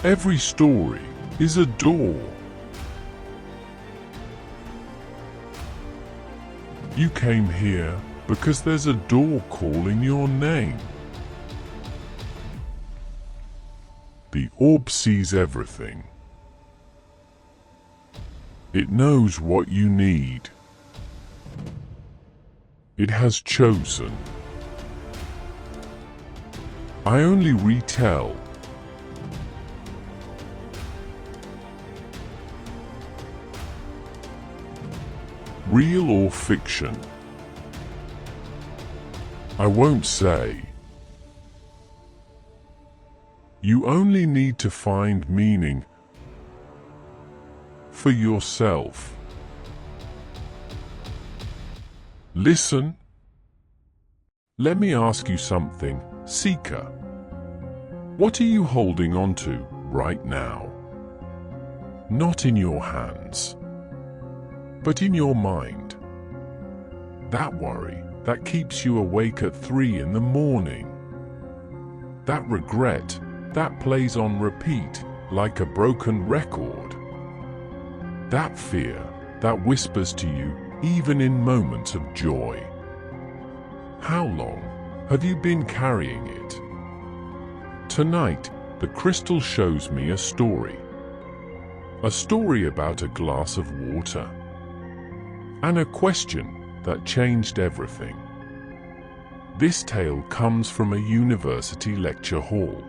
Every story is a door. You came here because there's a door calling your name. The orb sees everything. It knows what you need. It has chosen. I only retell. Real or fiction? I won't say. You only need to find meaning for yourself. Listen. Let me ask you something, seeker. What are you holding on to right now? Not in your hands, but in your mind. That worry that keeps you awake at 3 in the morning. That regret that plays on repeat like a broken record. That fear that whispers to you even in moments of joy. How long have you been carrying it? Tonight, the crystal shows me a story. A story about a glass of water. And a question that changed everything. This tale comes from a university lecture hall,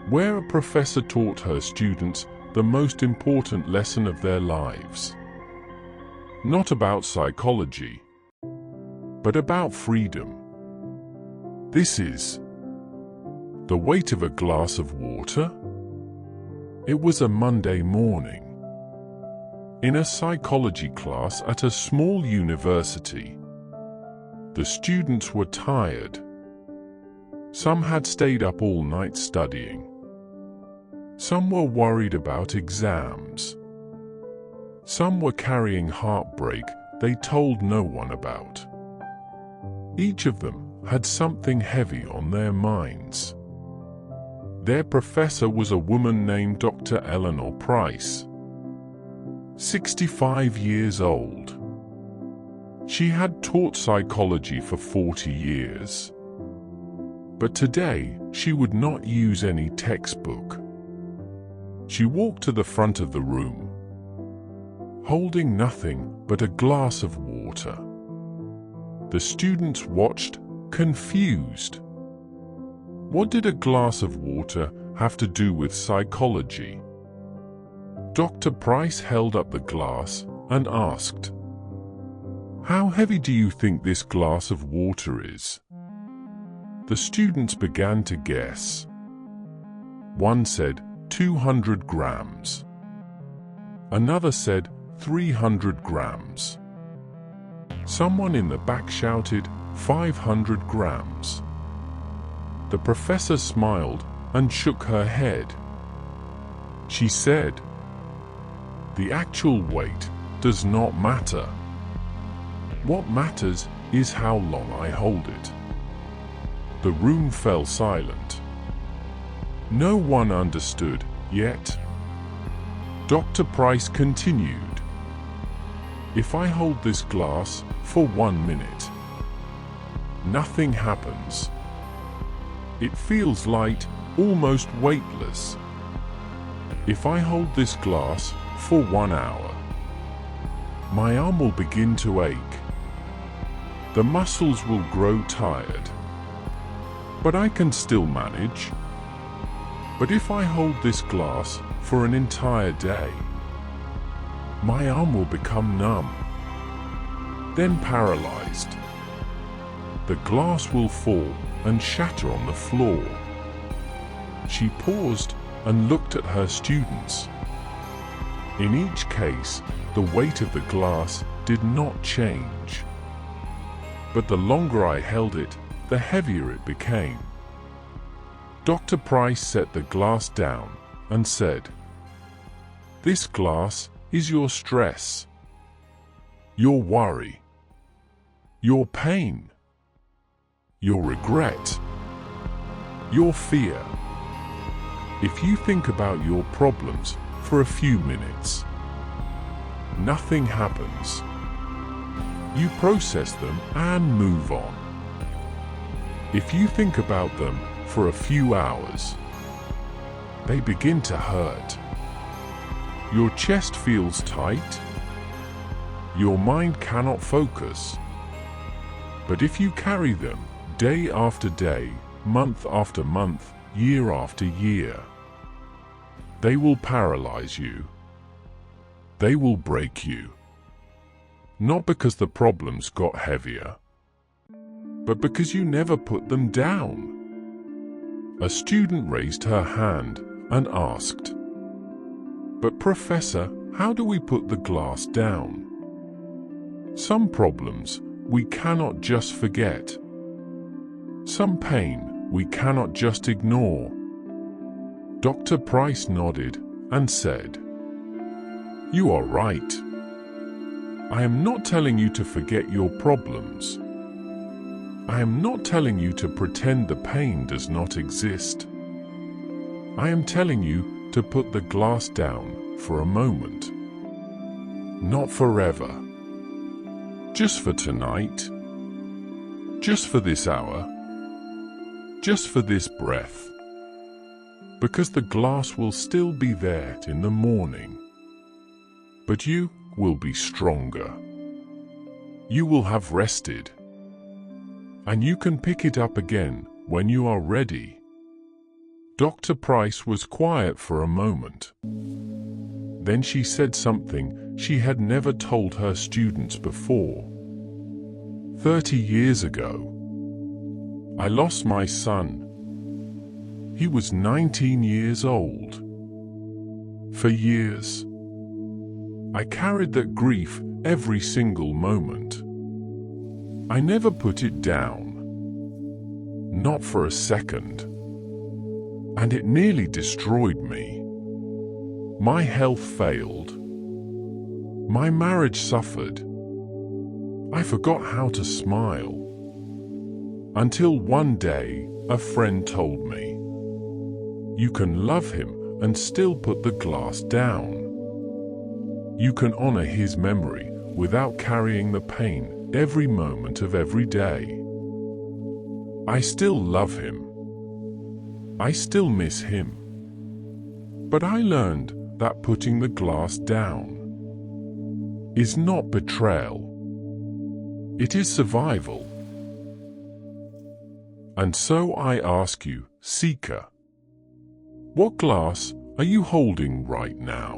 where a professor taught her students the most important lesson of their lives. Not about psychology, but about freedom. This is The Weight of a Glass of Water. It was a Monday morning, in a psychology class at a small university. The students were tired. Some had stayed up all night studying. Some were worried about exams. Some were carrying heartbreak they told no one about. Each of them had something heavy on their minds. Their professor was a woman named Dr. Eleanor Price, 65 years old. She had taught psychology for 40 years. But today, she would not use any textbook. She walked to the front of the room, holding nothing but a glass of water. The students watched, confused. What did a glass of water have to do with psychology? Dr. Price held up the glass and asked, "How heavy do you think this glass of water is?" The students began to guess. One said 200 grams. Another said 300 grams. Someone in the back shouted 500 grams. The professor smiled and shook her head. She said, "The actual weight does not matter. What matters is how long I hold it." The room fell silent. No one understood yet. Dr. Price continued, "If I hold this glass for 1 minute, nothing happens. It feels light, almost weightless. If I hold this glass for 1 hour, my arm will begin to ache. The muscles will grow tired. But I can still manage. But if I hold this glass for an entire day, my arm will become numb, then paralyzed. The glass will fall and shatter on the floor." She paused and looked at her students. In each case, the weight of the glass did not change. But the longer I held it, the heavier it became. Dr. Price set the glass down and said, "This glass is your stress, your worry, your pain, your regret, your fear. If you think about your problems for a few minutes, nothing happens. You process them and move on. If you think about them for a few hours, they begin to hurt. Your chest feels tight. Your mind cannot focus. But if you carry them day after day, month after month, year after year, they will paralyze you. They will break you. Not because the problems got heavier, but because you never put them down. A student raised her hand and asked, "But Professor, how do we put the glass down?" Some problems we cannot just forget. Some pain we cannot just ignore. Dr. Price nodded and said, "You are right. I am not telling you to forget your problems. I am not telling you to pretend the pain does not exist. I am telling you to put the glass down for a moment. Not forever. Just for tonight. Just for this hour. Just for this breath. Because the glass will still be there in the morning. But you will be stronger. You will have rested. And you can pick it up again when you are ready." Dr. Price was quiet for a moment. Then she said something she had never told her students before. 30 years ago, I lost my son. He was 19 years old. For years, I carried that grief every single moment. I never put it down. Not for a second. And it nearly destroyed me. My health failed. My marriage suffered. I forgot how to smile. Until one day, a friend told me, "You can love him and still put the glass down. You can honor his memory without carrying the pain every moment of every day." I still love him. I still miss him. But I learned that putting the glass down is not betrayal. It is survival. And so I ask you, seeker, what glass are you holding right now?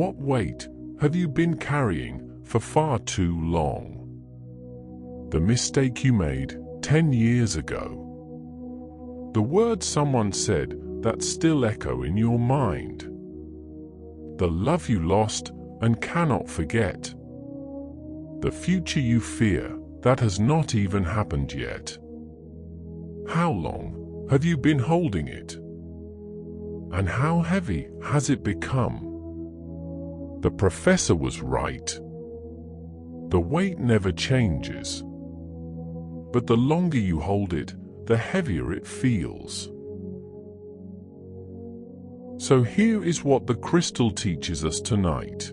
What weight have you been carrying for far too long? The mistake you made 10 years ago. The words someone said that still echo in your mind. The love you lost and cannot forget. The future you fear that has not even happened yet. How long have you been holding it? And how heavy has it become? The professor was right. The weight never changes. But the longer you hold it, the heavier it feels. So here is what the crystal teaches us tonight.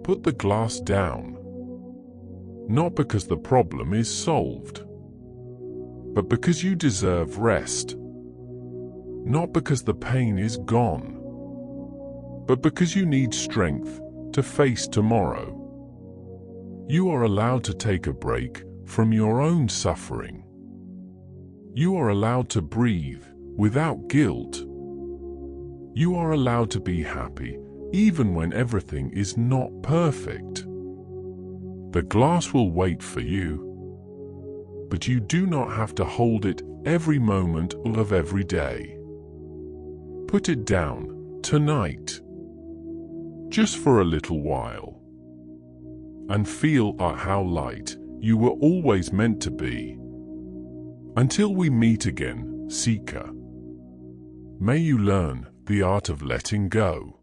Put the glass down. Not because the problem is solved, but because you deserve rest. Not because the pain is gone, but because you need strength to face tomorrow. You are allowed to take a break from your own suffering. You are allowed to breathe without guilt. You are allowed to be happy even when everything is not perfect. The glass will wait for you, but you do not have to hold it every moment of every day. Put it down tonight, just for a little while, and feel how light you were always meant to be. Until we meet again, seeker, may you learn the art of letting go.